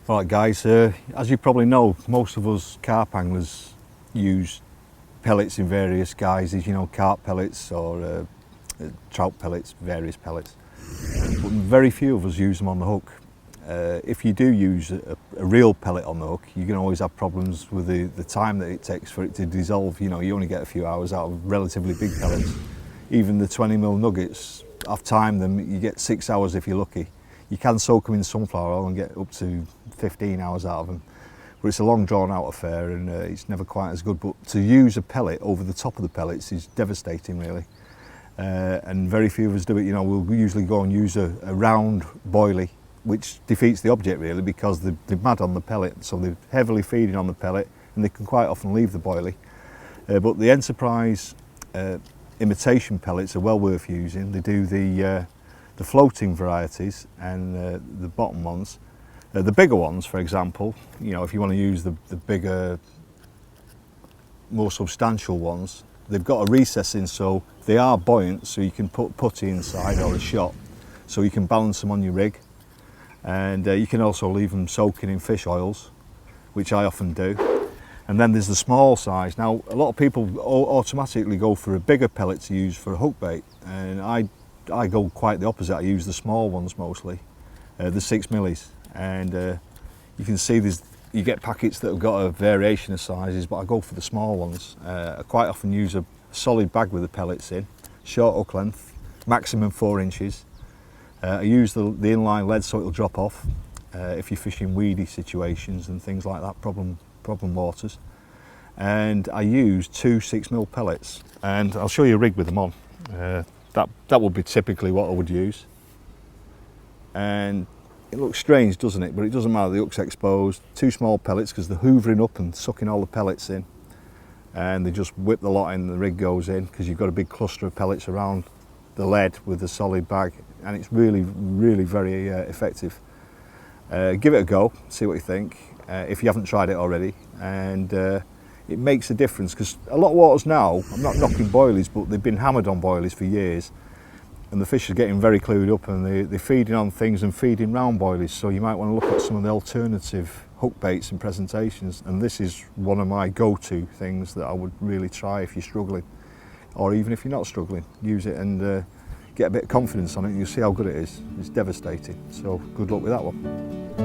Alright guys, as you probably know, most of us carp anglers use pellets in various guises, you know, carp pellets or trout pellets, various pellets. But very few of us use them on the hook. If you do use a real pellet on the hook, you can always have problems with the time that it takes for it to dissolve. You know, you only get a few hours out of relatively big pellets. Even the 20mm nuggets, I've timed them, you get 6 hours if you're lucky. You can soak them in sunflower oil and get up to 15 hours out of them. But it's a long drawn out affair and it's never quite as good. But to use a pellet over the top of the pellets is devastating really. And very few of us do it. You know, we'll usually go and use a round boilie, which defeats the object really, because they're mad on the pellet. So they're heavily feeding on the pellet and they can quite often leave the boilie. But the Enterprise imitation pellets are well worth using. They do the floating varieties and the bottom ones. The bigger ones, for example, you know, if you want to use the bigger, more substantial ones, they've got a recess in, so they are buoyant, so you can put putty inside or a shot, so you can balance them on your rig. And you can also leave them soaking in fish oils, which I often do. And then there's the small size. Now, a lot of people automatically go for a bigger pellet to use for a hook bait, and I go quite the opposite. I use the small ones mostly, the 6mm, and you can see you get packets that have got a variation of sizes, but I go for the small ones. I quite often use a solid bag with the pellets in, short hook length, maximum 4 inches. I use the inline lead so it'll drop off if you're fishing weedy situations and things like that, problem waters. And I use 2 6mm pellets, and I'll show you a rig with them on. That would be typically what I would use. And it looks strange, doesn't it? But it doesn't matter, the hook's exposed. 2 small pellets because they're hoovering up and sucking all the pellets in. And they just whip the lot in and the rig goes in, because you've got a big cluster of pellets around the lead with the solid bag. And it's really, really very effective. Give it a go, see what you think, if you haven't tried it already. And it makes a difference, because a lot of waters now, I'm not knocking boilies, but they've been hammered on boilies for years, and the fish are getting very clued up and they're feeding on things and feeding round boilies, so you might want to look at some of the alternative hook baits and presentations, and this is one of my go-to things that I would really try if you're struggling, or even if you're not struggling. Use it and get a bit of confidence on it and you'll see how good it is. It's devastating, so good luck with that one.